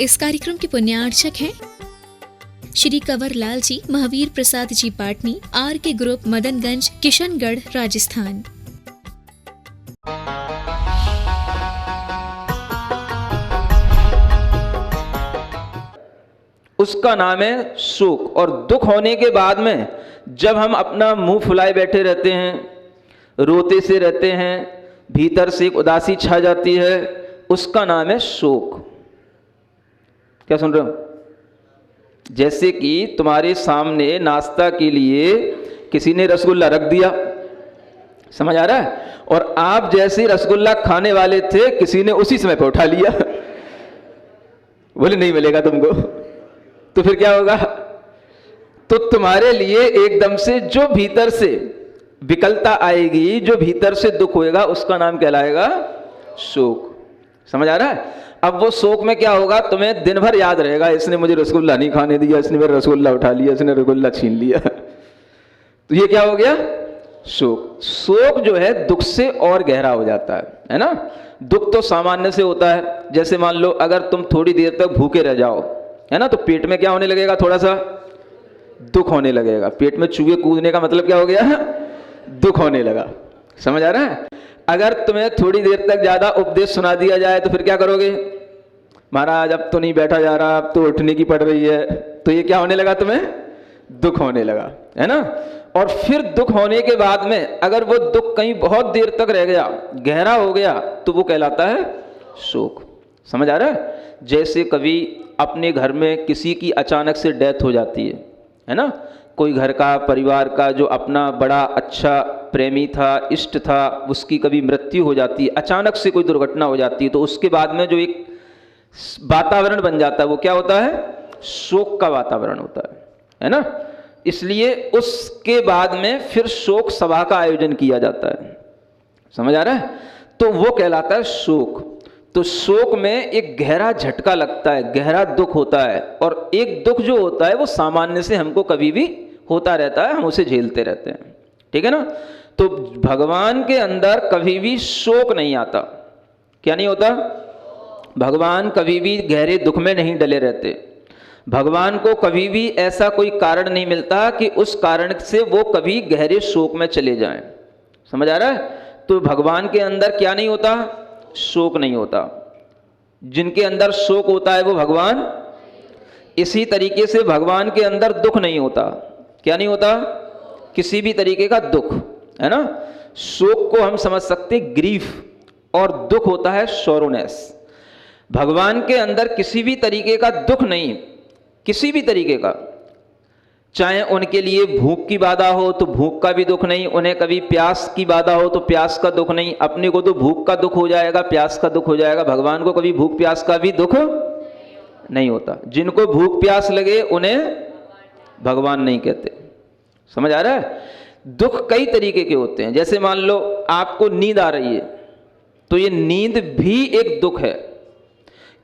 इस कार्यक्रम के पुण्यार्चक हैं श्री कंवर लाल जी, महावीर प्रसाद जी पाटनी, आर के ग्रुप, मदनगंज, किशनगढ़, राजस्थान। उसका नाम है शोक। और दुख होने के बाद में जब हम अपना मुंह फुलाए बैठे रहते हैं, रोते से रहते हैं, भीतर से एक उदासी छा जाती है, उसका नाम है शोक। क्या सुन रहे हो? जैसे कि तुम्हारे सामने नाश्ता के लिए किसी ने रसगुल्ला रख दिया, समझ आ रहा है, और आप जैसे रसगुल्ला खाने वाले थे, किसी ने उसी समय पे उठा लिया, बोले नहीं मिलेगा तुमको, तो फिर क्या होगा? तो तुम्हारे लिए एकदम से जो भीतर से विकलता आएगी, जो भीतर से दुख होएगा, उसका नाम कहलाएगा शोक। समझ आ रहा है? अब वो शोक में क्या होगा, तुम्हें दिन भर याद रहेगा, इसने मुझे रसगुल्ला नहीं खाने दिया, इसने मेरा रसगुल्ला उठा लिया, इसने रसगुल्ला छीन लिया। तो ये क्या हो गया? शोक। शोक जो है दुख से और गहरा हो जाता है ना? दुख तो सामान्य से होता है, जैसे मान लो अगर तुम थोड़ी देर तक भूखे रह जाओ, है ना, तो पेट में क्या होने लगेगा? थोड़ा सा दुख होने लगेगा। पेट में चूहे कूदने का मतलब क्या हो गया? दुख होने लगा। समझ आ रहा है? अगर तुम्हें थोड़ी देर तक ज्यादा उपदेश सुना दिया जाए तो फिर क्या करोगे? महाराज अब तो नहीं बैठा जा रहा, अब तो उठने की पड़ रही है, तो ये क्या होने लगा? तुम्हें दुख होने लगा, है ना? और फिर दुख होने के बाद में अगर वो दुख कहीं बहुत देर तक रह गया, गहरा हो गया, तो वो कहलाता है शोक। समझ आ रहा है? जैसे कभी अपने घर में किसी की अचानक से डेथ हो जाती है ना, कोई घर का, परिवार का जो अपना बड़ा अच्छा प्रेमी था, इष्ट था, उसकी कभी मृत्यु हो जाती है, अचानक से कोई दुर्घटना हो जाती है, तो उसके बाद में जो एक वातावरण बन जाता है वो क्या होता है? शोक का वातावरण होता है ना? इसलिए उसके बाद में फिर शोक सभा का आयोजन किया जाता है। समझ आ रहा है? तो वो कहलाता है शोक। तो शोक में एक गहरा झटका लगता है, गहरा दुख होता है, और एक दुख जो होता है वो सामान्य से हमको कभी भी होता रहता है, हम उसे झेलते रहते हैं, ठीक है ना? तो भगवान के अंदर कभी भी शोक नहीं आता। क्या नहीं होता? भगवान कभी भी गहरे दुख में नहीं डले रहते। भगवान को कभी भी ऐसा कोई कारण नहीं मिलता कि उस कारण से वो कभी गहरे शोक में चले जाएं। समझ आ रहा है? तो भगवान के अंदर क्या नहीं होता? शोक नहीं होता। जिनके अंदर शोक होता है वो भगवान। इसी तरीके से भगवान के अंदर दुख नहीं होता। क्या नहीं होता? किसी भी तरीके का दुख, है ना? शोक को हम समझ सकते ग्रीफ, और दुख होता है सोरोनेस। भगवान के अंदर किसी भी तरीके का दुख नहीं, किसी भी तरीके का। चाहे उनके लिए भूख की बाधा हो तो भूख का भी दुख नहीं, उन्हें कभी प्यास की बाधा हो तो प्यास का दुख नहीं। अपने को तो भूख का दुख हो जाएगा, प्यास का दुख हो जाएगा, भगवान को कभी भूख प्यास का भी दुख नहीं होता। जिनको भूख प्यास लगे उन्हें भगवान नहीं कहते। समझ आ रहा है? दुख कई तरीके के होते हैं। जैसे मान लो आपको नींद आ रही है, तो ये नींद भी एक दुख है,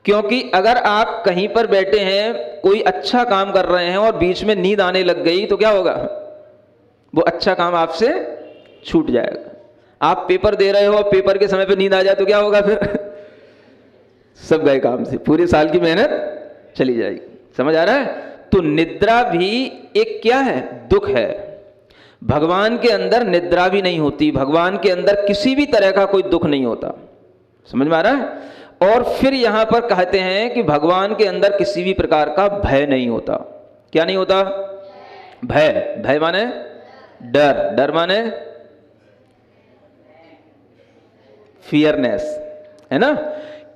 क्योंकि अगर आप कहीं पर बैठे हैं, कोई अच्छा काम कर रहे हैं और बीच में नींद आने लग गई तो क्या होगा? वो अच्छा काम आपसे छूट जाएगा। आप पेपर दे रहे हो और पेपर के समय पे नींद आ जाए तो क्या होगा? फिर सब गए काम से, पूरे साल की मेहनत चली जाएगी। समझ आ रहा है? तो निद्रा भी एक क्या है? दुख है। भगवान के अंदर निद्रा भी नहीं होती, भगवान के अंदर किसी भी तरह का कोई दुख नहीं होता। समझ में आ रहा है? और फिर यहां पर कहते हैं कि भगवान के अंदर किसी भी प्रकार का भय नहीं होता। क्या नहीं होता? भय। भय माने डर, डर माने फियरनेस, है ना?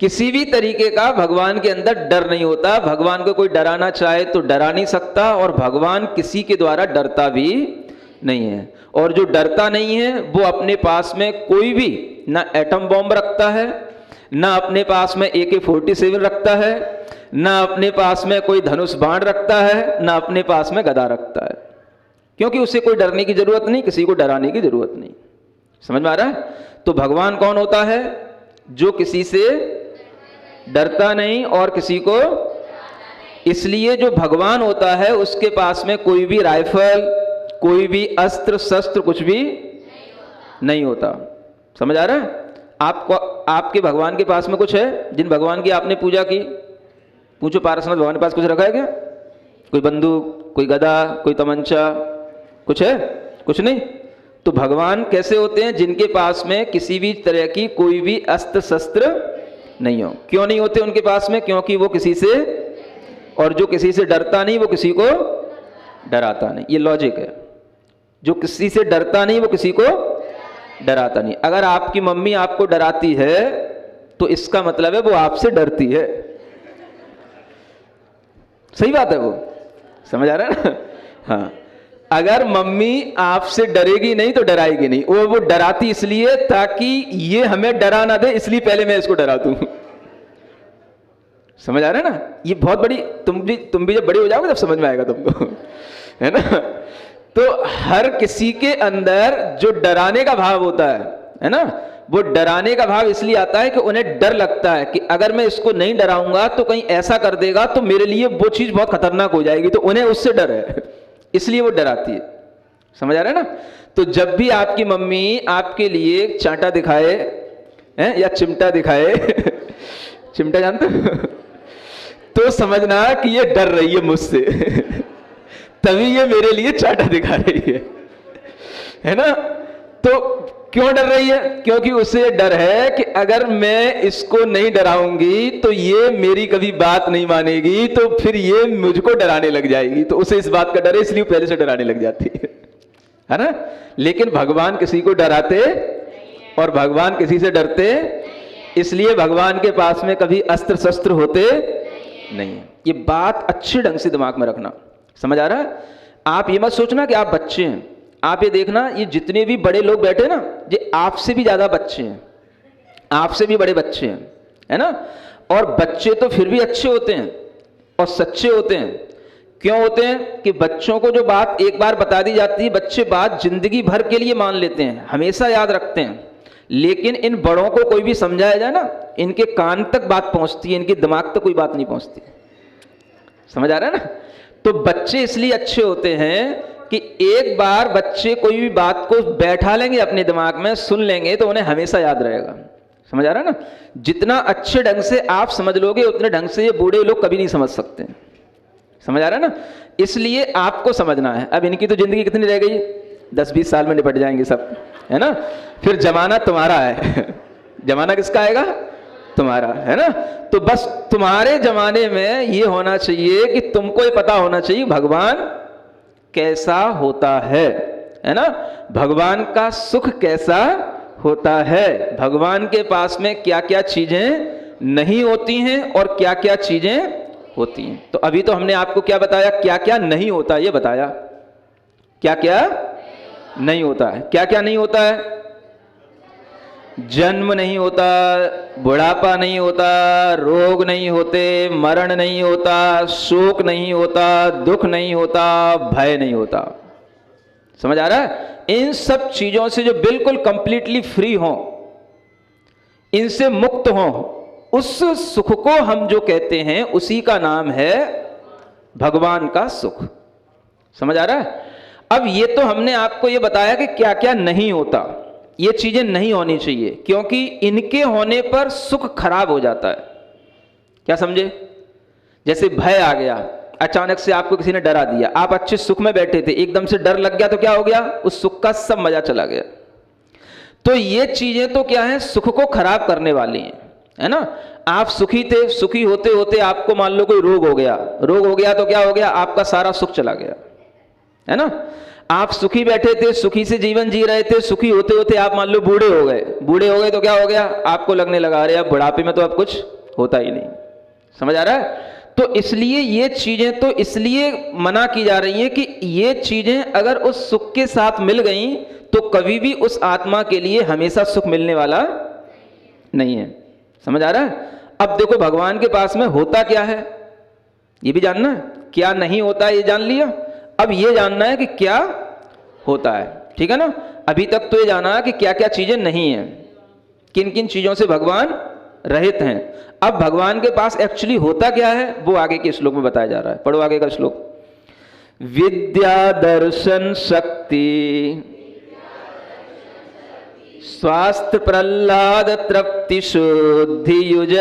किसी भी तरीके का भगवान के अंदर डर नहीं होता। भगवान को कोई डराना चाहे तो डरा नहीं सकता, और भगवान किसी के द्वारा डरता भी नहीं है। और जो डरता नहीं है वो अपने पास में कोई भी ना एटम बॉम्ब रखता है, ना अपने पास में AK-47 रखता है, ना अपने पास में कोई धनुष बाण रखता है, ना अपने पास में गदा रखता है, क्योंकि उसे कोई डरने की जरूरत नहीं, किसी को डराने की जरूरत नहीं। समझ में आ रहा है? तो भगवान कौन होता है? जो किसी से डरता नहीं और किसी को, इसलिए जो भगवान होता है उसके पास में कोई भी राइफल, कोई भी अस्त्र शस्त्र कुछ भी नहीं होता। समझ आ रहा है? आपको, आपके भगवान के पास में कुछ है? जिन भगवान की आपने पूजा की, पूछो पार्श्वनाथ भगवान के पास कुछ रखा है क्या? कोई बंदूक, कोई गदा, कोई तमंचा, कुछ है? कुछ नहीं। तो भगवान कैसे होते हैं? जिनके पास में किसी भी तरह की कोई भी अस्त्र शस्त्र नहीं हो। क्यों नहीं होते उनके पास में? क्योंकि वो किसी से, और जो किसी से डरता नहीं वो किसी को डराता नहीं। ये लॉजिक है। जो किसी से डरता नहीं वो किसी को डराता नहीं। अगर आपकी मम्मी आपको डराती है तो इसका मतलब है वो आपसे डरती है। सही बात है वो, समझ आ रहा है ना? हाँ, अगर मम्मी आपसे डरेगी नहीं तो डराएगी नहीं। वो डराती इसलिए ताकि ये हमें डरा ना दे, इसलिए पहले मैं इसको डरा दूं। समझ आ रहा है ना? ये बहुत बड़ी, तुम भी जब बड़ी हो जाओगे तब समझ में आएगा तुमको, है ना? तो हर किसी के अंदर जो डराने का भाव होता है ना, वो डराने का भाव इसलिए आता है कि उन्हें डर लगता है कि अगर मैं इसको नहीं डराऊंगा तो कहीं ऐसा कर देगा तो मेरे लिए वो चीज बहुत खतरनाक हो जाएगी, तो उन्हें उससे डर है, इसलिए वो डराती है। समझ आ रहा है ना? तो जब भी आपकी मम्मी आपके लिए चांटा दिखाए या चिमटा दिखाए चिमटा जानते हो? तो समझना कि ये डर रही है मुझसे तभी ये मेरे लिए चांटा दिखा रही है ना? तो क्यों डर रही है? क्योंकि उसे डर है कि अगर मैं इसको नहीं डराऊंगी तो ये मेरी कभी बात नहीं मानेगी, तो फिर ये मुझको डराने लग जाएगी। तो उसे इस बात का डर है, इसलिए पहले से डराने लग जाती है ना? लेकिन भगवान किसी को डराते और भगवान किसी से डरते, इसलिए भगवान के पास में कभी अस्त्र शस्त्र होते नहीं है। ये बात अच्छे ढंग से दिमाग में रखना। समझ आ रहा है? आप ये मत सोचना कि आप बच्चे हैं। आप ये देखना, ये जितने भी बड़े लोग बैठे ना, ये आपसे भी ज्यादा बच्चे हैं, आपसे भी बड़े बच्चे हैं, है ना? और बच्चे तो फिर भी अच्छे होते हैं और सच्चे होते हैं। क्यों होते हैं? कि बच्चों को जो बात एक बार बता दी जाती है, बच्चे बात जिंदगी भर के लिए मान लेते हैं, हमेशा याद रखते हैं। लेकिन इन बड़ों को कोई भी समझाया जाए ना, इनके कान तक बात पहुंचती है, इनके दिमाग तक कोई बात नहीं पहुंचती। समझ आ रहा है ना? तो बच्चे इसलिए अच्छे होते हैं कि एक बार बच्चे कोई भी बात को बैठा लेंगे अपने दिमाग में, सुन लेंगे तो उन्हें हमेशा याद रहेगा। समझ आ रहा है ना? जितना अच्छे ढंग से आप समझ लोगे उतने ढंग से ये बूढ़े लोग कभी नहीं समझ सकते। समझ आ रहा है ना? इसलिए आपको समझना है। अब इनकी तो जिंदगी कितनी रह गई? 10-20 साल में निपट जाएंगे सब, है ना? फिर जमाना तुम्हारा है जमाना किसका आएगा? तुम्हारा, है ना? तो बस तुम्हारे जमाने में ये होना चाहिए कि तुमको ये पता होना चाहिए भगवान कैसा होता है ना? भगवान का सुख कैसा होता है, भगवान के पास में क्या क्या चीजें नहीं होती हैं और क्या क्या चीजें होती हैं। तो अभी तो हमने आपको क्या बताया? क्या क्या नहीं होता ये बताया। क्या क्या नहीं होता है? क्या क्या नहीं होता है? जन्म नहीं होता, बुढ़ापा नहीं होता, रोग नहीं होते, मरण नहीं होता, शोक नहीं होता, दुख नहीं होता, भय नहीं होता। समझ आ रहा है? इन सब चीजों से जो बिल्कुल कंप्लीटली फ्री हो, इनसे मुक्त हो, उस सुख को हम जो कहते हैं उसी का नाम है भगवान का सुख। समझ आ रहा है? अब ये तो हमने आपको ये बताया कि क्या क्या नहीं होता, ये चीजें नहीं होनी चाहिए, क्योंकि इनके होने पर सुख खराब हो जाता है। क्या समझे? जैसे भय आ गया, अचानक से आपको किसी ने डरा दिया, आप अच्छे सुख में बैठे थे, एकदम से डर लग गया तो क्या हो गया? उस सुख का सब मजा चला गया। तो ये चीजें तो क्या है? सुख को खराब करने वाली हैं, है ना? आप सुखी थे, सुखी होते होते आपको मान लो कोई रोग हो गया, रोग हो गया तो क्या हो गया? आपका सारा सुख चला गया, है ना? आप सुखी बैठे थे, सुखी से जीवन जी रहे थे, सुखी होते होते आप मान लो बूढ़े हो गए, बूढ़े हो गए तो क्या हो गया? आपको लगने लगा रहे अब बुढ़ापे में तो अब कुछ होता ही नहीं। समझ आ रहा है? तो इसलिए ये चीजें तो इसलिए मना की जा रही है कि ये चीजें अगर उस सुख के साथ मिल गई तो कभी भी उस आत्मा के लिए हमेशा सुख मिलने वाला नहीं है। समझ आ रहा है? अब देखो भगवान के पास में होता क्या है ये भी जानना है, क्या नहीं होता है ये जान लिया, अब ये जानना है कि क्या होता है। ठीक है ना? अभी तक तो ये जाना है कि क्या क्या चीजें नहीं है, किन किन चीजों से भगवान रहित हैं। अब भगवान के पास एक्चुअली होता क्या है वो आगे के श्लोक में बताया जा रहा है। पढ़ो आगे का श्लोक। विद्या दर्शन शक्ति स्वास्थ्य प्रहलाद तृप्ति शुद्धि युज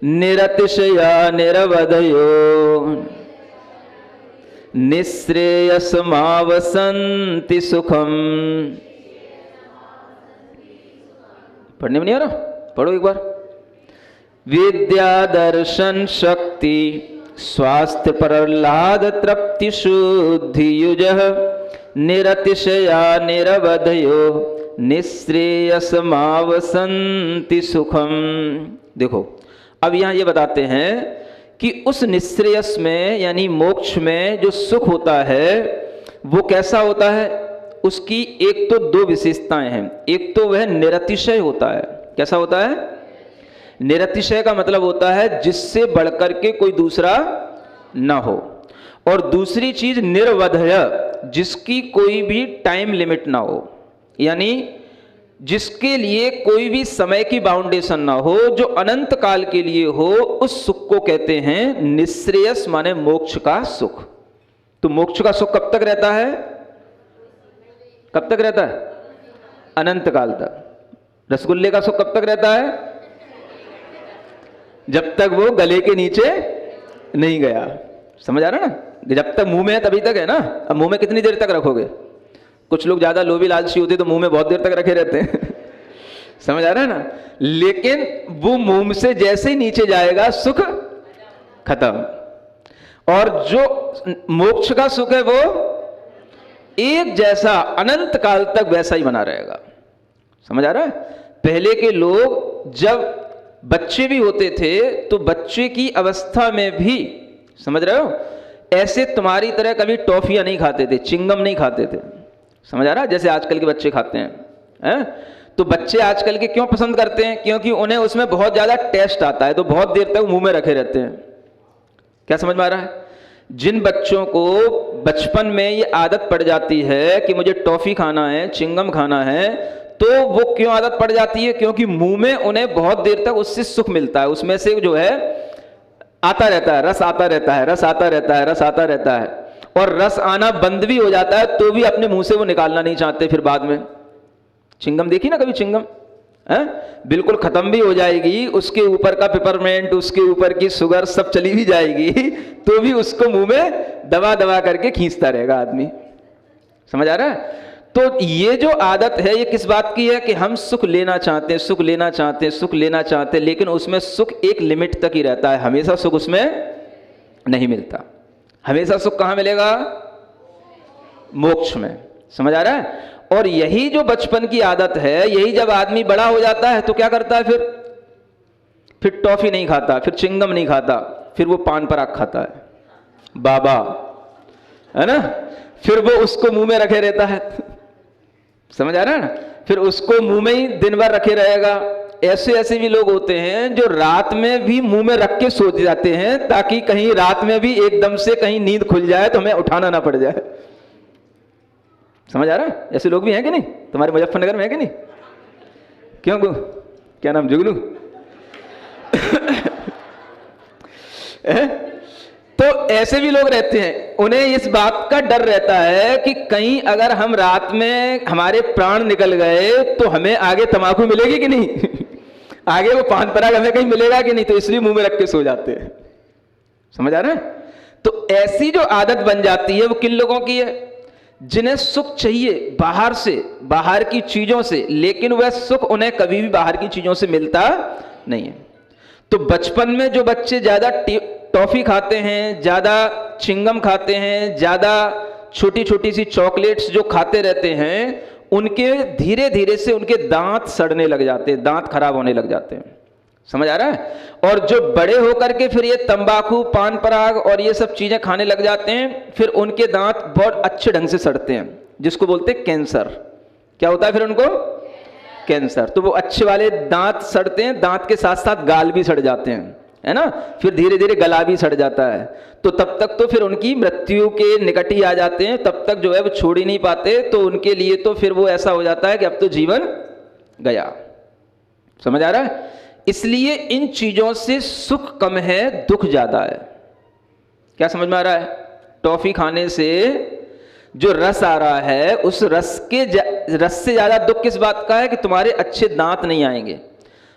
निरतिशया निरवधयो निःश्रेयसमावसन्ति सुखम। पढ़ने में नहीं आ रहा, पढ़ो एक बार। विद्या दर्शन शक्ति स्वास्थ्य प्रहलाद तृप्ति शुद्धि युजः निरतिशया निरवधयो निःश्रेयसमावसन्ति सुखम। देखो अब यहाँ ये बताते हैं कि उस निःश्रेयस में यानी मोक्ष में जो सुख होता है वो कैसा होता है, उसकी एक तो दो विशेषताएं हैं। एक तो वह निरतिशय होता है। कैसा होता है? निरतिशय का मतलब होता है जिससे बढ़कर के कोई दूसरा ना हो। और दूसरी चीज निर्वधय, जिसकी कोई भी टाइम लिमिट ना हो, यानी जिसके लिए कोई भी समय की बाउंडेशन ना हो, जो अनंत काल के लिए हो, उस सुख को कहते हैं निःश्रेयस, माने मोक्ष का सुख। तो मोक्ष का सुख कब तक रहता है? कब तक रहता है? अनंत काल तक। रसगुल्ले का सुख कब तक रहता है? जब तक वो गले के नीचे नहीं गया। समझ आ रहा ना? जब तक मुंह में है तभी तक है ना। अब मुंह में कितनी देर तक रखोगे? कुछ लोग ज्यादा लोभी लालची होते तो मुंह में बहुत देर तक रखे रहते हैं समझ आ रहा है ना? लेकिन वो मुंह से जैसे ही नीचे जाएगा सुख खत्म। और जो मोक्ष का सुख है वो एक जैसा अनंत काल तक वैसा ही बना रहेगा। समझ आ रहा है? पहले के लोग जब बच्चे भी होते थे तो बच्चे की अवस्था में भी, समझ रहे हो, ऐसे तुम्हारी तरह कभी टॉफियां नहीं खाते थे, चिंगम नहीं खाते थे। समझ आ रहा है? जैसे आजकल के बच्चे खाते हैं। तो बच्चे आजकल के क्यों पसंद करते हैं? क्योंकि उन्हें उसमें बहुत ज्यादा टेस्ट आता है, तो बहुत देर तक मुंह में रखे रहते हैं। क्या समझ में आ रहा है? जिन बच्चों को बचपन में ये आदत पड़ जाती है कि मुझे टॉफी खाना है, चिंगम खाना है, तो वो क्यों आदत पड़ जाती है? क्योंकि मुंह में उन्हें बहुत देर तक उससे सुख मिलता है, उसमें से जो है आता रहता है, रस आता रहता है, रस आता रहता है, रस आता रहता है। और रस आना बंद भी हो जाता है तो भी अपने मुंह से वो निकालना नहीं चाहते। फिर बाद में चिंगम देखी ना कभी? चिंगम बिल्कुल खत्म भी हो जाएगी, उसके ऊपर का पिपरमेंट, उसके ऊपर की शुगर सब चली भी जाएगी, तो भी उसको मुंह में दबा दबा करके खींचता रहेगा आदमी। समझ आ रहा है? तो ये जो आदत है ये किस बात की है कि हम सुख लेना चाहते हैं, सुख लेना चाहते हैं, सुख लेना चाहते हैं, लेकिन उसमें सुख एक लिमिट तक ही रहता है, हमेशा सुख उसमें नहीं मिलता। हमेशा सुख कहां मिलेगा? मोक्ष में। समझ आ रहा है? और यही जो बचपन की आदत है, यही जब आदमी बड़ा हो जाता है तो क्या करता है? फिर टॉफी नहीं खाता, फिर चिंगम नहीं खाता, फिर वो पान पराग खाता है, बाबा, है ना? फिर वो उसको मुंह में रखे रहता है। समझ आ रहा है ना? फिर उसको मुंह में ही दिन भर रखे रहेगा। ऐसे ऐसे भी लोग होते हैं जो रात में भी मुंह में रख के सो जाते हैं, ताकि कहीं रात में भी एकदम से कहीं नींद खुल जाए तो हमें उठाना ना पड़ जाए। समझ आ रहा है? ऐसे लोग भी हैं कि नहीं? तुम्हारे मुजफ्फरनगर में है कि नहीं? क्यों? क्या नाम? जुगनू? तो ऐसे भी लोग रहते हैं, उन्हें इस बात का डर रहता है कि कहीं अगर हम रात में हमारे प्राण निकल गए तो हमें आगे तंबाकू मिलेगी कि नहीं आगे वो पान पराग हमें कहीं मिलेगा कि नहीं, तो इसलिए मुंह में रख के सो जाते हैं। समझ आ रहा है? तो ऐसी जो आदत बन जाती है वो किन लोगों की है? जिन्हें सुख चाहिए बाहर से, बाहर की चीजों से, लेकिन वह सुख उन्हें कभी भी बाहर की चीजों से मिलता नहीं है। तो बचपन में जो बच्चे ज्यादा टॉफी खाते हैं, ज्यादा चिंगम खाते हैं, ज्यादा छोटी छोटी सी चॉकलेट्स जो खाते रहते हैं, उनके धीरे धीरे से उनके दांत सड़ने लग जाते हैं, दांत खराब होने लग जाते हैं। समझ आ रहा है? और जो बड़े होकर के फिर ये तंबाकू, पान पराग और ये सब चीजें खाने लग जाते हैं, फिर उनके दांत बहुत अच्छे ढंग से सड़ते हैं, जिसको बोलते हैं कैंसर। क्या होता है फिर उनको? कैंसर। तो वो अच्छे वाले दांत सड़ते हैं, दांत के साथ साथ गाल भी सड़ जाते हैं, है ना? फिर धीरे धीरे गला भी सड़ जाता है। तो तब तक तो फिर उनकी मृत्यु के निकट ही आ जाते हैं, तब तक जो है वो छोड़ ही नहीं पाते। तो उनके लिए तो फिर वो ऐसा हो जाता है कि अब तो जीवन गया। समझ आ रहा है? इसलिए इन चीजों से सुख कम है, दुख ज्यादा है। क्या समझ में आ रहा है? टॉफी खाने से जो रस आ रहा है, उस रस से ज्यादा दुख किस बात का है कि तुम्हारे अच्छे दांत नहीं आएंगे,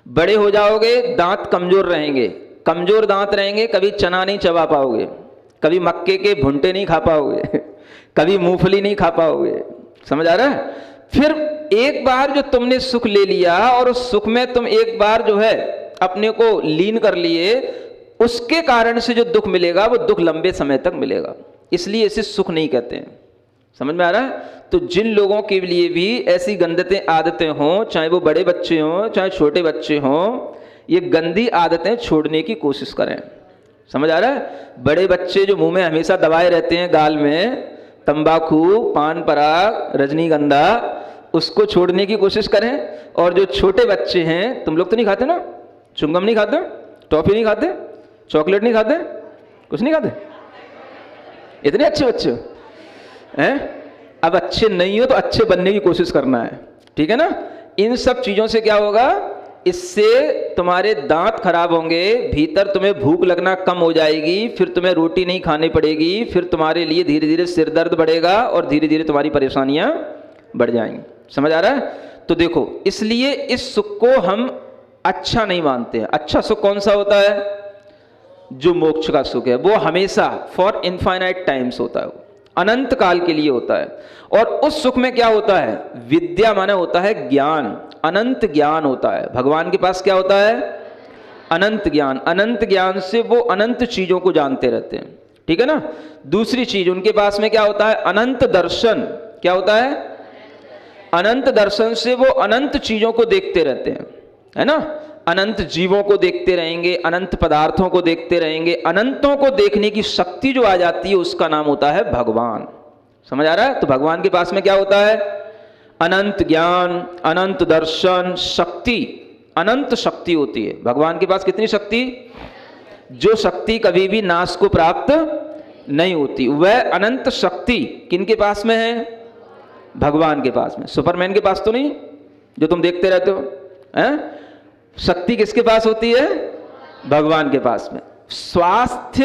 बड़े हो जाओगे, दांत कमजोर रहेंगे, कमजोर दांत रहेंगे, कभी चना नहीं चबा पाओगे, कभी मक्के के भुंटे नहीं खा पाओगे, कभी मूंगफली नहीं खा पाओगे। समझ आ रहा है? फिर एक बार जो तुमने सुख ले लिया और उस सुख में तुम एक बार जो है अपने को लीन कर लिए, उसके कारण से जो दुख मिलेगा वो दुख लंबे समय तक मिलेगा, इसलिए इसे सुख नहीं कहते हैं। समझ में आ रहा है? तो जिन लोगों के लिए भी ऐसी गंदतें आदतें हों, चाहे वो बड़े बच्चे हों चाहे छोटे बच्चे हों, ये गंदी आदतें छोड़ने की कोशिश करें। समझ आ रहा है? बड़े बच्चे जो मुंह में हमेशा दबाए रहते हैं, गाल में तंबाकू, पान पराग, रजनीगंधा, उसको छोड़ने की कोशिश करें। और जो छोटे बच्चे हैं, तुम लोग तो नहीं खाते ना, चुंगम नहीं खाते, टॉफी नहीं खाते, चॉकलेट नहीं खाते, कुछ नहीं खाते, इतने अच्छे बच्चे हैं। अब अच्छे नहीं हो तो अच्छे बनने की कोशिश करना है, ठीक है ना? इन सब चीजों से क्या होगा? इससे तुम्हारे दांत खराब होंगे, भीतर तुम्हें भूख लगना कम हो जाएगी, फिर तुम्हें रोटी नहीं खानी पड़ेगी, फिर तुम्हारे लिए धीरे धीरे सिर दर्द बढ़ेगा और धीरे धीरे तुम्हारी परेशानियां बढ़ जाएंगी। समझ आ रहा है? तो देखो, इसलिए इस सुख को हम अच्छा नहीं मानते हैं। अच्छा सुख कौन सा होता है? जो मोक्ष का सुख है, वो हमेशा फॉर इनफाइनाइट टाइम्स होता है, अनंत काल के लिए होता है। और उस सुख में क्या होता है? विद्या माने होता है ज्ञान, अनंत ज्ञान होता है। भगवान के पास क्या होता है? अनंत ज्ञान। अनंत ज्ञान से वो अनंत चीजों को जानते रहते हैं, ठीक है ना? दूसरी चीज उनके पास में क्या होता है? अनंत दर्शन। क्या होता है? अनंत दर्शन से वो अनंत चीजों को देखते रहते हैं, है ना? अनंत जीवों को देखते रहेंगे, अनंत पदार्थों को देखते रहेंगे, अनंतों को देखने की शक्ति जो आ जाती है उसका नाम होता है भगवान। समझ आ रहा है? तो भगवान के पास में क्या होता है? अनंत ज्ञान, अनंत दर्शन, शक्ति, अनंत शक्ति होती है। भगवान के पास कितनी शक्ति? जो शक्ति कभी भी नाश को प्राप्त नहीं होती, वह अनंत शक्ति किनके पास में है? भगवान के पास में। सुपरमैन के पास तो नहीं, जो तुम देखते रहते हो, हैं? शक्ति किसके पास होती है? भगवान के पास में। स्वास्थ्य,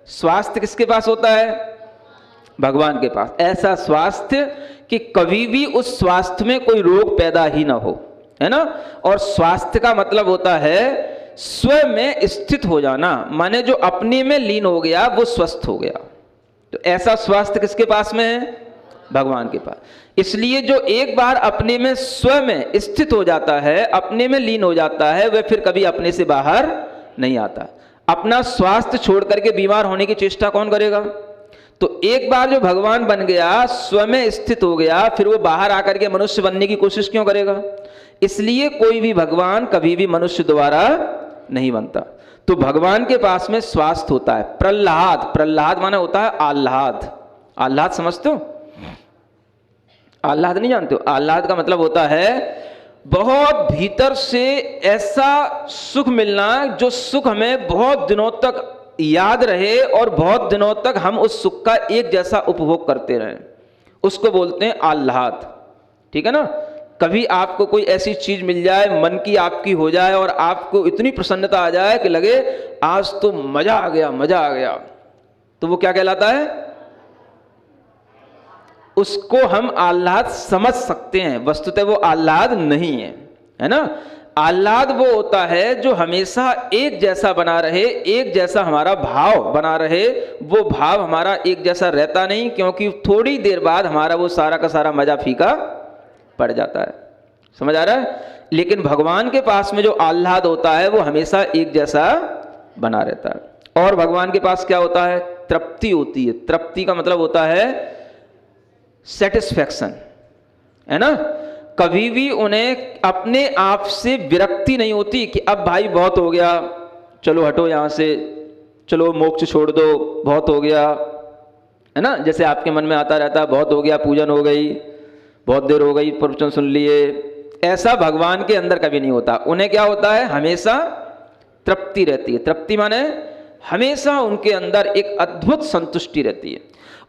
स्वास्थ्य किसके पास होता है? भगवान के पास। ऐसा स्वास्थ्य कि कभी भी उस स्वास्थ्य में कोई रोग पैदा ही ना हो, है ना? और स्वास्थ्य का मतलब होता है स्वयं में स्थित हो जाना, माने जो अपने में लीन हो गया वो स्वस्थ हो गया। तो ऐसा स्वास्थ्य किसके पास में है? भगवान के पास। इसलिए जो एक बार अपने में स्वयं में स्थित हो जाता है, अपने में लीन हो जाता है, वह फिर कभी अपने से बाहर नहीं आता। अपना स्वास्थ्य छोड़ करके बीमार होने की चेष्टा कौन करेगा? तो एक बार जो भगवान बन गया, स्वयं में स्थित हो गया, फिर वो बाहर आकर के मनुष्य बनने की कोशिश क्यों करेगा? इसलिए कोई भी भगवान कभी भी मनुष्य द्वारा नहीं बनता। तो भगवान के पास में स्वास्थ्य होता है। प्रहलाद, प्रहलाद माने होता है आह्लाद। आह्लाद समझते हो? आह्लाद नहीं जानते हो? आह्लाद का मतलब होता है बहुत भीतर से ऐसा सुख मिलना, जो सुख हमें बहुत दिनों तक याद रहे और बहुत दिनों तक हम उस सुख का एक जैसा उपभोग करते रहें, उसको बोलते हैं आह्लाद, ठीक है ना? कभी आपको कोई ऐसी चीज मिल जाए, मन की आपकी हो जाए और आपको इतनी प्रसन्नता आ जाए कि लगे आज तो मजा आ गया, मजा आ गया, तो वो क्या कहलाता है? उसको हम आह्लाद समझ सकते हैं। वस्तुतः वो आह्लाद नहीं है ना? आह्लाद वो होता है जो हमेशा एक जैसा बना रहे, एक जैसा हमारा भाव बना रहे। वो भाव हमारा एक जैसा रहता नहीं, क्योंकि थोड़ी देर बाद हमारा वो सारा का सारा मजा फीका पड़ जाता है। समझ आ रहा है? लेकिन भगवान के पास में जो आह्लाद होता है वो हमेशा एक जैसा बना रहता है। और भगवान के पास क्या होता है? तृप्ति होती है। तृप्ति का मतलब होता है सेटिस्फैक्शन, है ना? कभी भी उन्हें अपने आप से विरक्ति नहीं होती कि अब भाई बहुत हो गया, चलो हटो यहाँ से, चलो मोक्ष छोड़ दो, बहुत हो गया, है ना? जैसे आपके मन में आता रहता है बहुत हो गया, पूजन हो गई, बहुत देर हो गई, प्रवचन सुन लिए। ऐसा भगवान के अंदर कभी नहीं होता। उन्हें क्या होता है? हमेशा तृप्ति रहती है। तृप्ति माने हमेशा उनके अंदर एक अद्भुत संतुष्टि रहती है,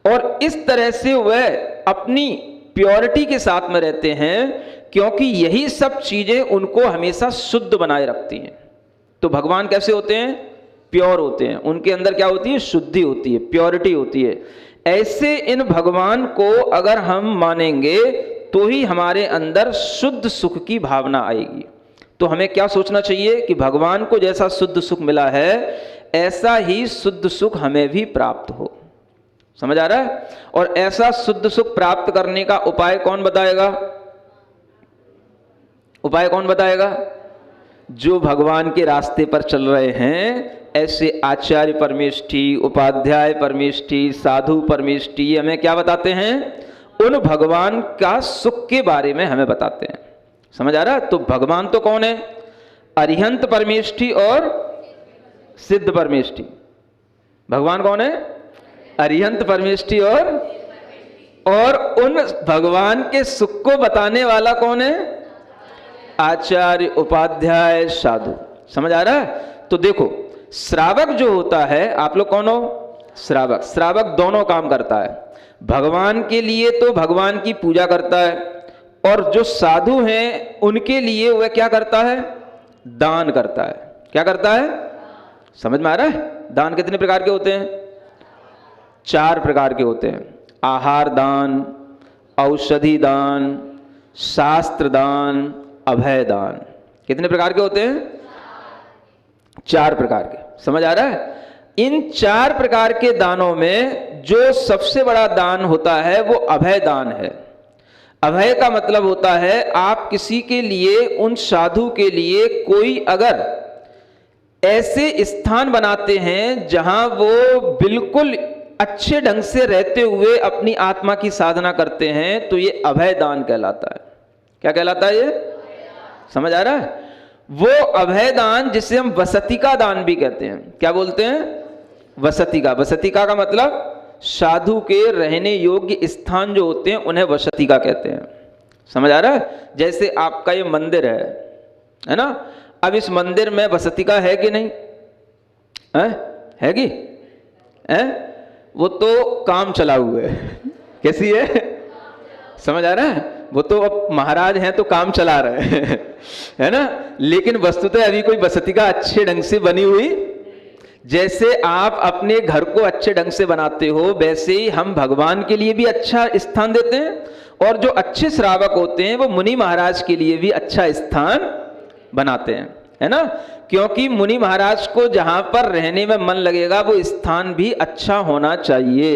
और इस तरह से वह अपनी प्योरिटी के साथ में रहते हैं, क्योंकि यही सब चीजें उनको हमेशा शुद्ध बनाए रखती हैं। तो भगवान कैसे होते हैं? प्योर होते हैं। उनके अंदर क्या होती है? शुद्धि होती है, प्योरिटी होती है। ऐसे इन भगवान को अगर हम मानेंगे तो ही हमारे अंदर शुद्ध सुख की भावना आएगी। तो हमें क्या सोचना चाहिए कि भगवान को जैसा शुद्ध सुख मिला है ऐसा ही शुद्ध सुख हमें भी प्राप्त हो। समझ आ रहा है? और ऐसा शुद्ध सुख प्राप्त करने का उपाय कौन बताएगा? उपाय कौन बताएगा? जो भगवान के रास्ते पर चल रहे हैं, ऐसे आचार्य परमेष्ठी, उपाध्याय परमेष्ठी, साधु परमेष्ठी हमें क्या बताते हैं? उन भगवान का सुख के बारे में हमें बताते हैं। समझ आ रहा है? तो भगवान तो कौन है? अरिहंत परमेष्ठी और सिद्ध परमेष्ठी। भगवान कौन है? अरिहंत परमेष्ठी और उन भगवान के सुख को बताने वाला कौन है? आचार्य, उपाध्याय, साधु। समझ आ रहा है? तो देखो, श्रावक जो होता है, आप लोग कौन हो? श्रावक। श्रावक दोनों काम करता है। भगवान के लिए तो भगवान की पूजा करता है, और जो साधु हैं उनके लिए वह क्या करता है? दान करता है। क्या करता है? समझ में आ रहा है? दान कितने प्रकार के होते हैं? 4 प्रकार के होते हैं। आहार दान, औषधि दान, शास्त्र दान, अभय दान। कितने प्रकार के होते हैं? 4 प्रकार के। समझ आ रहा है? इन 4 प्रकार के दानों में जो सबसे बड़ा दान होता है वो अभय दान है। अभय का मतलब होता है आप किसी के लिए, उन साधु के लिए कोई अगर ऐसे स्थान बनाते हैं जहां वो बिल्कुल अच्छे ढंग से रहते हुए अपनी आत्मा की साधना करते हैं, तो ये अभय दान कहलाता है। क्या कहलाता है ये? समझ आ रहा है? वो अभय दान जिसे हम वसतिका दान भी कहते हैं। क्या बोलते हैं? वसतिका। वसतिका का मतलब साधु के रहने योग्य स्थान जो होते हैं उन्हें वसतिका कहते हैं। समझ आ रहा है? जैसे आपका ये मंदिर है ना? अब इस मंदिर में वसतिका है कि नहीं है कि वो तो काम चला हुआ है। कैसी है? समझ आ रहा है? वो तो अब महाराज हैं तो काम चला रहे हैं है ना? लेकिन वस्तुतः अभी कोई वसतिका अच्छे ढंग से बनी हुई। जैसे आप अपने घर को अच्छे ढंग से बनाते हो, वैसे ही हम भगवान के लिए भी अच्छा स्थान देते हैं, और जो अच्छे श्रावक होते हैं वो मुनि महाराज के लिए भी अच्छा स्थान बनाते हैं, है ना? क्योंकि मुनि महाराज को जहां पर रहने में मन लगेगा वो स्थान भी अच्छा होना चाहिए।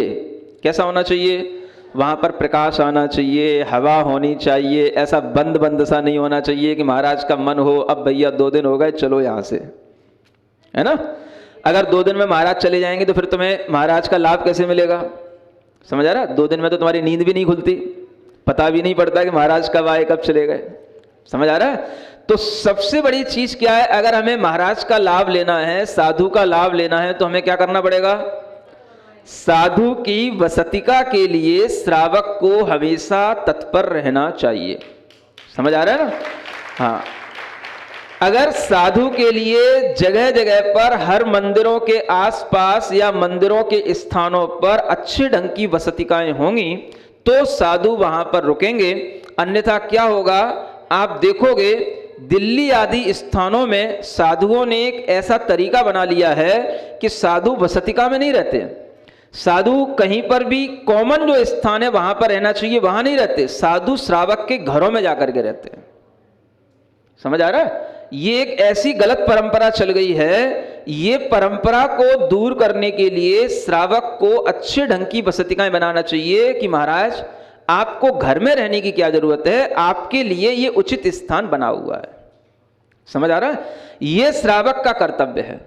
कैसा होना चाहिए? वहां पर प्रकाश आना चाहिए, हवा होनी चाहिए, ऐसा बंद बंद सा नहीं होना चाहिए कि महाराज का मन हो अब भैया 2 दिन हो गए चलो यहां से, है ना? अगर 2 दिन में महाराज चले जाएंगे तो फिर तुम्हें महाराज का लाभ कैसे मिलेगा? समझ आ रहा है? 2 दिन में तो तुम्हारी नींद भी नहीं खुलती, पता भी नहीं पड़ता कि महाराज कब आए कब चले गए। समझ आ रहा है? तो सबसे बड़ी चीज क्या है? अगर हमें महाराज का लाभ लेना है, साधु का लाभ लेना है, तो हमें क्या करना पड़ेगा? साधु की वसतिका के लिए श्रावक को हमेशा तत्पर रहना चाहिए। समझ आ रहा है ना? हाँ, अगर साधु के लिए जगह जगह पर, हर मंदिरों के आसपास या मंदिरों के स्थानों पर अच्छे ढंग की वसतिकाएं होंगी तो साधु वहां पर रुकेंगे। अन्यथा क्या होगा? आप देखोगे दिल्ली आदि स्थानों में साधुओं ने एक ऐसा तरीका बना लिया है कि साधु वसतिका में नहीं रहते। साधु कहीं पर भी कॉमन जो स्थान है वहां पर रहना चाहिए वहां नहीं रहते, साधु श्रावक के घरों में जाकर के रहते हैं। समझ आ रहा है? ये एक ऐसी गलत परंपरा चल गई है। ये परंपरा को दूर करने के लिए श्रावक को अच्छे ढंग की वसतिकाएं बनाना चाहिए कि महाराज आपको घर में रहने की क्या जरूरत है, आपके लिए ये उचित स्थान बना हुआ है। समझ आ रहा है? ये श्रावक का कर्तव्य है।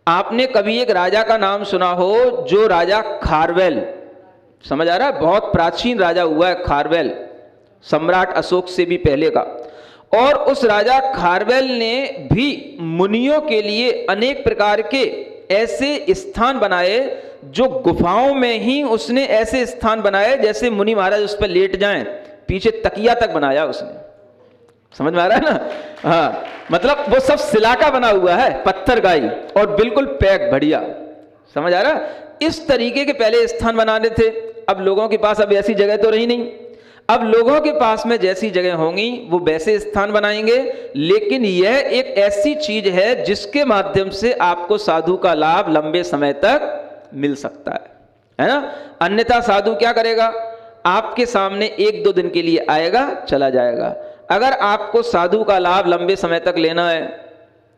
आपने कभी एक राजा का नाम सुना हो, जो राजा खारवेल, समझ आ रहा है? बहुत प्राचीन राजा हुआ है खारवेल, सम्राट अशोक से भी पहले का। और उस राजा खारवेल ने भी मुनियों के लिए अनेक प्रकार के ऐसे स्थान बनाए, जो गुफाओं में ही उसने ऐसे स्थान बनाए जैसे मुनि महाराज उस पर लेट जाएं, पीछे तकिया तक बनाया उसने। समझ में आ रहा है ना? हाँ, मतलब वो सब शिला का बना हुआ है, पत्थर का ही, और बिल्कुल पैक बढ़िया। समझ आ रहा है? इस तरीके के पहले स्थान बनाने थे। अब लोगों के पास अब ऐसी जगह तो रही नहीं। अब लोगों के पास में जैसी जगह होंगी वो वैसे स्थान बनाएंगे। लेकिन यह एक ऐसी चीज है जिसके माध्यम से आपको साधु का लाभ लंबे समय तक मिल सकता है ना? अन्यथा साधु क्या करेगा? आपके सामने 1-2 दिन के लिए आएगा, चला जाएगा। अगर आपको साधु का लाभ लंबे समय तक लेना है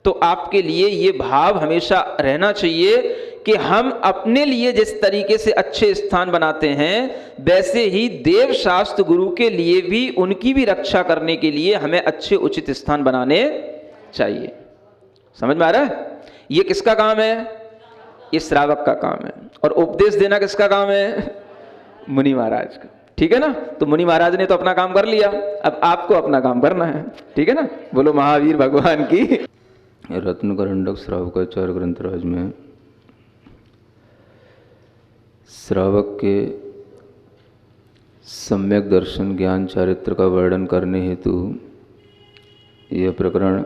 तो आपके लिए ये भाव हमेशा रहना चाहिए कि हम अपने लिए जिस तरीके से अच्छे स्थान बनाते हैं वैसे ही देव शास्त्र गुरु के लिए भी, उनकी भी रक्षा करने के लिए हमें अच्छे उचित स्थान बनाने चाहिए। समझ में आ रहा है? ये किसका काम है? ये श्रावक का काम है। और उपदेश देना किसका काम है? मुनि महाराज का। ठीक है ना? तो मुनि महाराज ने तो अपना काम कर लिया, अब आपको अपना काम करना है। ठीक है ना? बोलो महावीर भगवान की। रत्नकरंडक श्रावकाचार्य ग्रंथराज में श्रावक के सम्यक दर्शन ज्ञान चारित्र का वर्णन करने हेतु यह प्रकरण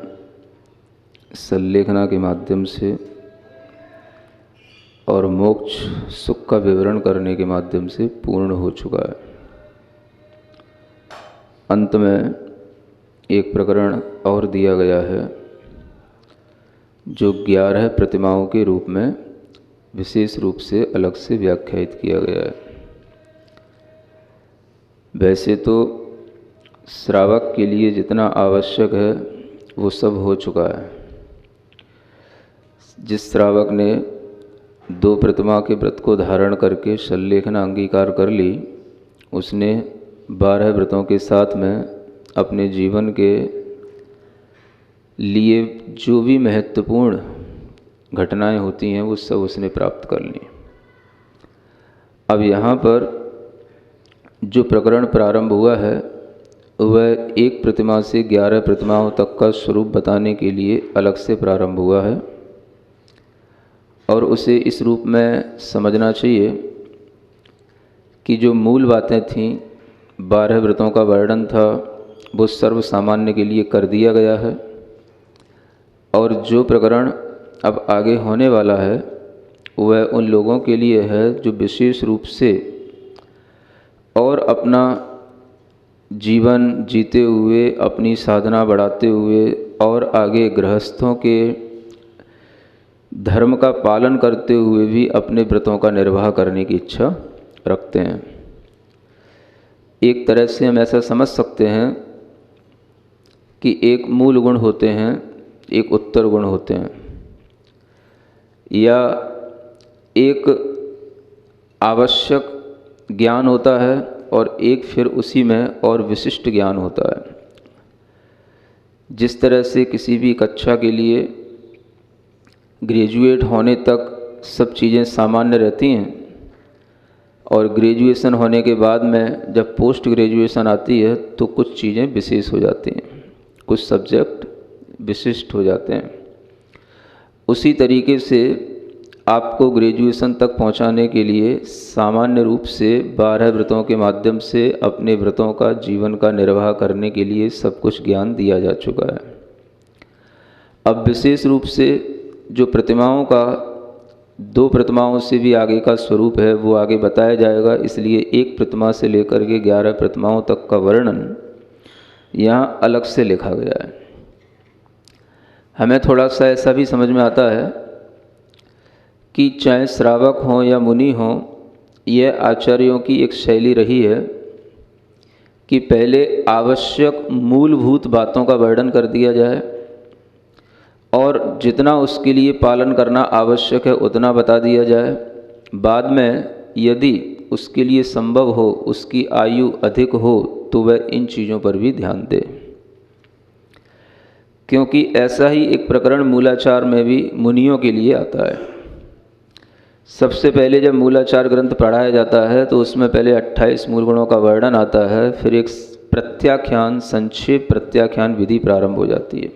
संलेखना के माध्यम से और मोक्ष सुख का विवरण करने के माध्यम से पूर्ण हो चुका है। अंत में एक प्रकरण और दिया गया है जो 11 प्रतिमाओं के रूप में विशेष रूप से अलग से व्याख्यायित किया गया है। वैसे तो श्रावक के लिए जितना आवश्यक है वो सब हो चुका है। जिस श्रावक ने 2 प्रतिमा के व्रत को धारण करके संलेखना अंगीकार कर ली, उसने 12 व्रतों के साथ में अपने जीवन के लिए जो भी महत्वपूर्ण घटनाएं होती हैं वो सब उसने प्राप्त कर ली। अब यहाँ पर जो प्रकरण प्रारंभ हुआ है वह एक प्रतिमा से 11 प्रतिमाओं तक का स्वरूप बताने के लिए अलग से प्रारंभ हुआ है और उसे इस रूप में समझना चाहिए कि जो मूल बातें थीं, 12 व्रतों का वर्णन था, वो सर्व सामान्य के लिए कर दिया गया है। और जो प्रकरण अब आगे होने वाला है वह उन लोगों के लिए है जो विशेष रूप से और अपना जीवन जीते हुए, अपनी साधना बढ़ाते हुए और आगे गृहस्थों के धर्म का पालन करते हुए भी अपने व्रतों का निर्वाह करने की इच्छा रखते हैं। एक तरह से हम ऐसा समझ सकते हैं कि एक मूल गुण होते हैं, एक उत्तर गुण होते हैं, या एक आवश्यक ज्ञान होता है और एक फिर उसी में और विशिष्ट ज्ञान होता है। जिस तरह से किसी भी कक्षा के लिए ग्रेजुएट होने तक सब चीज़ें सामान्य रहती हैं और ग्रेजुएशन होने के बाद में जब पोस्ट ग्रेजुएशन आती है तो कुछ चीज़ें विशेष हो जाती हैं, कुछ सब्जेक्ट विशिष्ट हो जाते हैं। उसी तरीके से आपको ग्रेजुएशन तक पहुंचाने के लिए सामान्य रूप से 12 व्रतों के माध्यम से अपने व्रतों का जीवन का निर्वाह करने के लिए सब कुछ ज्ञान दिया जा चुका है। अब विशेष रूप से जो प्रतिमाओं का 2 प्रतिमाओं से भी आगे का स्वरूप है वो आगे बताया जाएगा, इसलिए एक प्रतिमा से लेकर के 11 प्रतिमाओं तक का वर्णन यहाँ अलग से लिखा गया है। हमें थोड़ा सा ऐसा भी समझ में आता है कि चाहे श्रावक हों या मुनि हों, यह आचार्यों की एक शैली रही है कि पहले आवश्यक मूलभूत बातों का वर्णन कर दिया जाए और जितना उसके लिए पालन करना आवश्यक है उतना बता दिया जाए। बाद में यदि उसके लिए संभव हो, उसकी आयु अधिक हो, तो वह इन चीज़ों पर भी ध्यान दे। क्योंकि ऐसा ही एक प्रकरण मूलाचार में भी मुनियों के लिए आता है। सबसे पहले जब मूलाचार ग्रंथ पढ़ाया जाता है तो उसमें पहले 28 मूल गुणों का वर्णन आता है, फिर एक प्रत्याख्यान, संक्षेप प्रत्याख्यान विधि प्रारंभ हो जाती है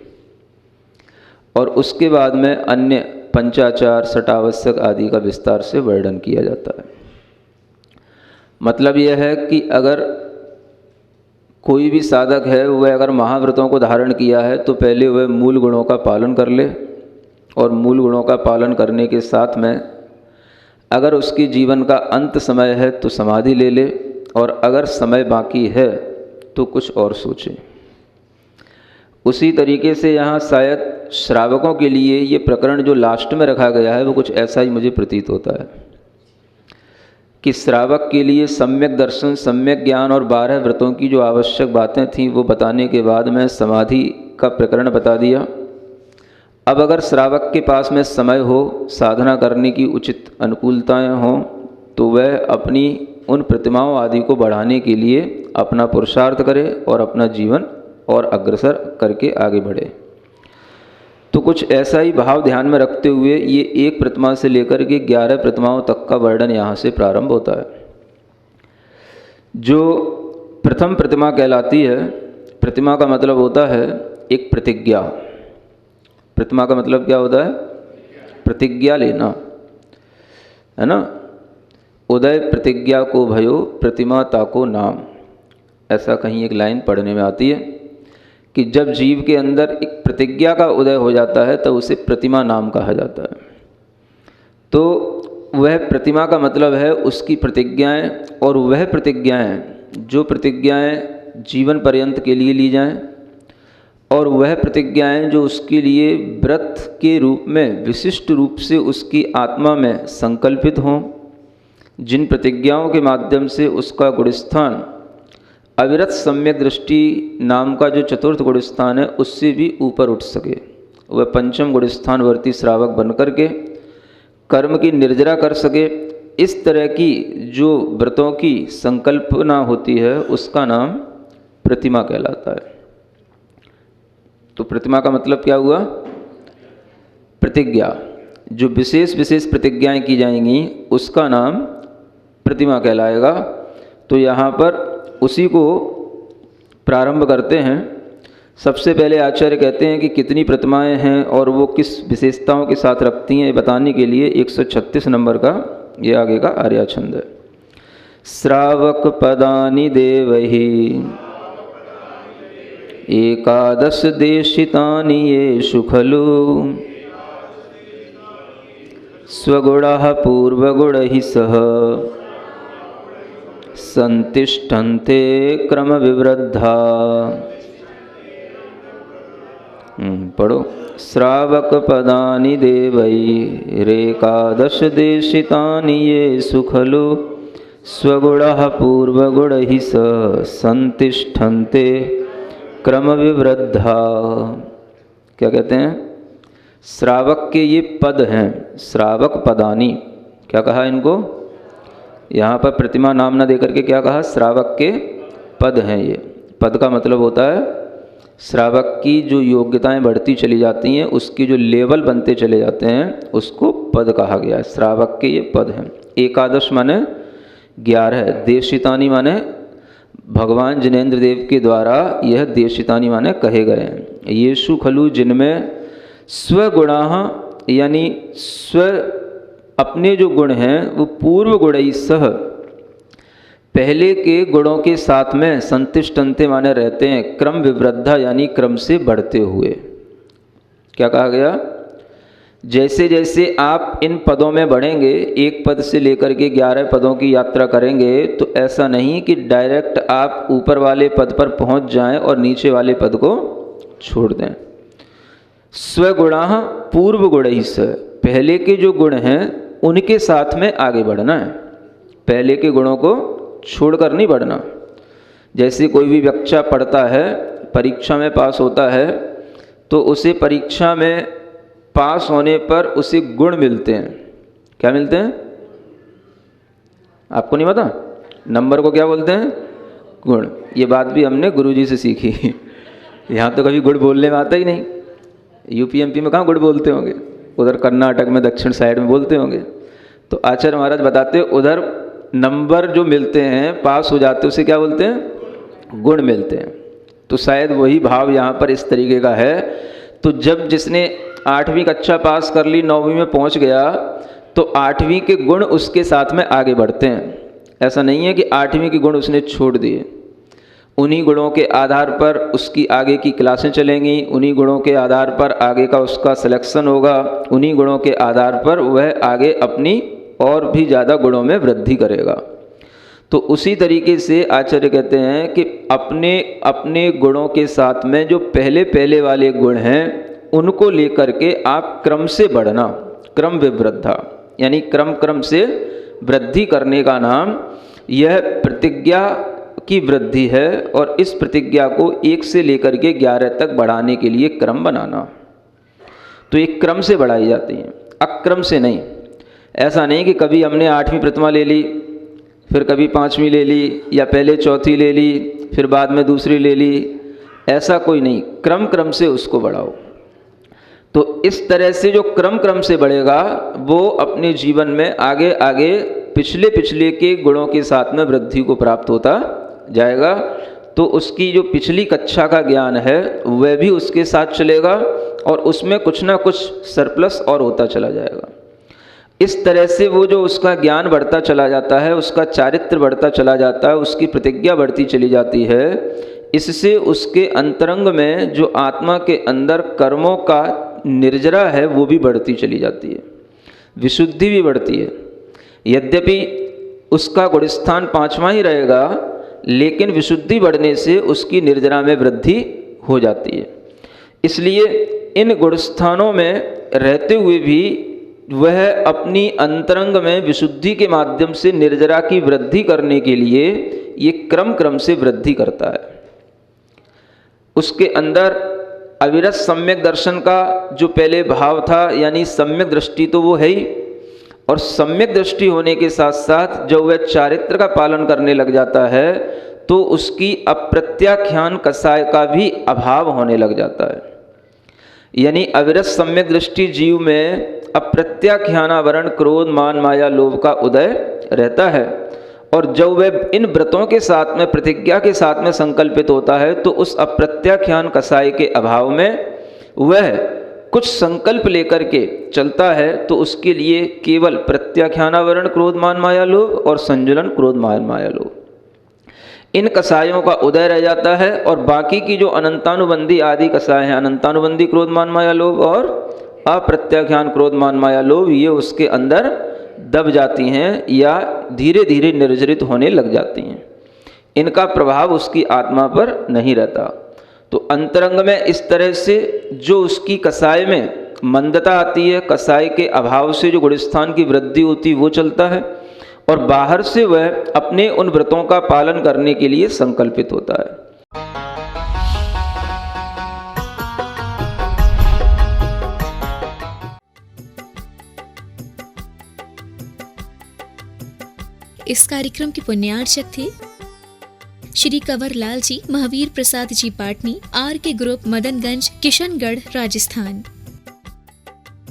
और उसके बाद में अन्य पंचाचार, सटावश्यक आदि का विस्तार से वर्णन किया जाता है। मतलब यह है कि अगर कोई भी साधक है वह अगर महाव्रतों को धारण किया है तो पहले वह मूल गुणों का पालन कर ले और मूल गुणों का पालन करने के साथ में अगर उसके जीवन का अंत समय है तो समाधि ले ले और अगर समय बाकी है तो कुछ और सोचे। उसी तरीके से यहाँ शायद श्रावकों के लिए ये प्रकरण जो लास्ट में रखा गया है वो कुछ ऐसा ही मुझे प्रतीत होता है कि श्रावक के लिए सम्यक दर्शन, सम्यक ज्ञान और 12 व्रतों की जो आवश्यक बातें थीं वो बताने के बाद मैं समाधि का प्रकरण बता दिया। अब अगर श्रावक के पास में समय हो, साधना करने की उचित अनुकूलताएं हों, तो वह अपनी उन प्रतिमाओं आदि को बढ़ाने के लिए अपना पुरुषार्थ करे और अपना जीवन और अग्रसर करके आगे बढ़े। तो कुछ ऐसा ही भाव ध्यान में रखते हुए ये एक प्रतिमा से लेकर के 11 प्रतिमाओं तक का वर्णन यहाँ से प्रारंभ होता है। जो प्रथम प्रतिमा कहलाती है, प्रतिमा का मतलब होता है एक प्रतिज्ञा। प्रतिमा का मतलब क्या होता है? प्रतिज्ञा लेना, है ना। उदय प्रतिज्ञा को भयो, प्रतिमा ताको नाम, ऐसा कहीं एक लाइन पढ़ने में आती है कि जब जीव के अंदर एक प्रतिज्ञा का उदय हो जाता है तो उसे प्रतिमा नाम कहा जाता है। तो वह प्रतिमा का मतलब है उसकी प्रतिज्ञाएं, और वह प्रतिज्ञाएं, जो प्रतिज्ञाएं जीवन पर्यंत के लिए ली जाएं, और वह प्रतिज्ञाएं जो उसके लिए व्रत के रूप में विशिष्ट रूप से उसकी आत्मा में संकल्पित हों, जिन प्रतिज्ञाओं के माध्यम से उसका गुणस्थान अविरत सम्यक दृष्टि नाम का जो चतुर्थ गुणस्थान है उससे भी ऊपर उठ सके, वह पंचम गुणस्थानवर्ती श्रावक बन करके कर्म की निर्जरा कर सके। इस तरह की जो व्रतों की संकल्पना होती है उसका नाम प्रतिमा कहलाता है। तो प्रतिमा का मतलब क्या हुआ? प्रतिज्ञा। जो विशेष विशेष प्रतिज्ञाएं की जाएंगी उसका नाम प्रतिमा कहलाएगा। तो यहाँ पर उसी को प्रारंभ करते हैं। सबसे पहले आचार्य कहते हैं कि कितनी प्रतिमाएं हैं और वो किस विशेषताओं के साथ रखती हैं, बताने के लिए 136 नंबर का ये आगे का आर्या छंद है। श्रावक पदानि देवहि एकादश देशितानि येषु खलु स्वगुणः पूर्वगुणैः सह संतिष्ठन्ते क्रम विवृद्धा। पढ़ो। श्रावक पदानि देवैरेकादश देशितानि येषु खलु स्वगुणः पूर्वगुणैः सह संतिष्ठन्ते क्रम विवृद्धा। क्या कहते हैं? श्रावक के ये पद हैं, श्रावक पदानी। क्या कहा इनको? यहाँ पर प्रतिमा नाम न देकर के क्या कहा? श्रावक के पद हैं ये। पद का मतलब होता है श्रावक की जो योग्यताएं बढ़ती चली जाती हैं, उसकी जो लेवल बनते चले जाते हैं, उसको पद कहा गया है। श्रावक के ये पद हैं। एकादश माने 11, देशितानी माने भगवान जिनेंद्र देव के द्वारा यह देशितानी माने कहे गए हैं। येषु खलु, जिनमें स्वगुणाः यानी स्व अपने जो गुण हैं वो पूर्व गुणैः सह पहले के गुणों के साथ में संतिष्ठन्ते माने रहते हैं, क्रम विवृद्धा यानी क्रम से बढ़ते हुए। क्या कहा गया? जैसे जैसे आप इन पदों में बढ़ेंगे, एक पद से लेकर के 11 पदों की यात्रा करेंगे, तो ऐसा नहीं कि डायरेक्ट आप ऊपर वाले पद पर पहुंच जाएं और नीचे वाले पद को छोड़ दें। स्वगुणाः पूर्व गुणैः सह, पहले के जो गुण हैं उनके साथ में आगे बढ़ना है, पहले के गुणों को छोड़कर नहीं बढ़ना। जैसे कोई भी बच्चा पढ़ता है, परीक्षा में पास होता है, तो उसे परीक्षा में पास होने पर उसे गुण मिलते हैं। क्या मिलते हैं? आपको नहीं पता? नंबर को क्या बोलते हैं? गुण। ये बात भी हमने गुरुजी से सीखी। यहाँ तो कभी गुण बोलने में आता ही नहीं। यूपी एमपी में कहाँ गुण बोलते होंगे? उधर कर्नाटक में दक्षिण साइड में बोलते होंगे। तो आचार्य महाराज बताते उधर नंबर जो मिलते हैं, पास हो जाते, उसे क्या बोलते हैं? गुण मिलते हैं। तो शायद वही भाव यहाँ पर इस तरीके का है। तो जब जिसने 8वीं कक्षा पास कर ली, 9वीं में पहुँच गया, तो 8वीं के गुण उसके साथ में आगे बढ़ते हैं। ऐसा नहीं है कि 8वीं के गुण उसने छोड़ दिए। उन्हीं गुणों के आधार पर उसकी आगे की क्लासें चलेंगी, उन्हीं गुणों के आधार पर आगे का उसका सिलेक्शन होगा, उन्हीं गुणों के आधार पर वह आगे अपनी और भी ज़्यादा गुणों में वृद्धि करेगा। तो उसी तरीके से आचार्य कहते हैं कि अपने अपने गुणों के साथ में जो पहले पहले वाले गुण हैं उनको लेकर के आप क्रम से बढ़ना, क्रम विवृद्धा यानी क्रम क्रम से वृद्धि करने का नाम यह प्रतिज्ञा की वृद्धि है और इस प्रतिज्ञा को 1 से लेकर के 11 तक बढ़ाने के लिए क्रम बनाना। तो एक क्रम से बढ़ाई जाती है, अक्रम से नहीं। ऐसा नहीं कि कभी हमने 8वीं प्रतिमा ले ली, फिर कभी 5वीं ले ली, या पहले 4थी ले ली, फिर बाद में दूसरी ले ली, ऐसा कोई नहीं। क्रम क्रम से उसको बढ़ाओ। तो इस तरह से जो क्रम क्रम से बढ़ेगा वो अपने जीवन में आगे आगे पिछले के गुणों के साथ में वृद्धि को प्राप्त होता जाएगा। तो उसकी जो पिछली कक्षा का ज्ञान है वह भी उसके साथ चलेगा और उसमें कुछ ना कुछ सरप्लस और होता चला जाएगा। इस तरह से वो जो उसका ज्ञान बढ़ता चला जाता है, उसका चारित्र बढ़ता चला जाता है, उसकी प्रतिज्ञा बढ़ती चली जाती है। इससे उसके अंतरंग में जो आत्मा के अंदर कर्मों का निर्जरा है वो भी बढ़ती चली जाती है, विशुद्धि भी बढ़ती है। यद्यपि उसका गुणस्थान 5वां ही रहेगा, लेकिन विशुद्धि बढ़ने से उसकी निर्जरा में वृद्धि हो जाती है। इसलिए इन गुणस्थानों में रहते हुए भी वह अपनी अंतरंग में विशुद्धि के माध्यम से निर्जरा की वृद्धि करने के लिए ये क्रम क्रम से वृद्धि करता है। उसके अंदर अविरत सम्यक दर्शन का जो पहले भाव था, यानी सम्यक दृष्टि तो वो है ही, और सम्यक दृष्टि होने के साथ साथ जब वह चारित्र का पालन करने लग जाता है तो उसकी अप्रत्याख्यान कसाय का भी अभाव होने लग जाता है। यानी अविरत सम्यक दृष्टि जीव में अप्रत्याख्यानावरण क्रोध मान माया लोभ का उदय रहता है, और जब वह इन व्रतों के साथ में प्रतिज्ञा के साथ में संकल्पित होता है तो उस अप्रत्याख्यान कसाय के अभाव में वह कुछ संकल्प लेकर के चलता है, तो उसके लिए केवल प्रत्याख्यानावरण क्रोध मान माया लोभ और संजुलन क्रोध मान माया लोभ, इन कसायों का उदय रह जाता है। और बाकी की जो अनंतानुबंधी आदि कसाय हैं, अनंतानुबंधी क्रोध मान माया लोभ और अप्रत्याख्यान क्रोध मान माया लोभ, ये उसके अंदर दब जाती हैं या धीरे धीरे निर्जरित होने लग जाती हैं। इनका प्रभाव उसकी आत्मा पर नहीं रहता। तो अंतरंग में इस तरह से जो उसकी कसाय में मंदता आती है, कसाय के अभाव से जो गुणस्थान की वृद्धि होती है वो चलता है, और बाहर से वह अपने उन व्रतों का पालन करने के लिए संकल्पित होता है। इस कार्यक्रम के पुण्यार्चक थे श्री कंवर लाल जी, महावीर प्रसाद जी पाटनी, आर के ग्रुप, मदनगंज, किशनगढ़, राजस्थान।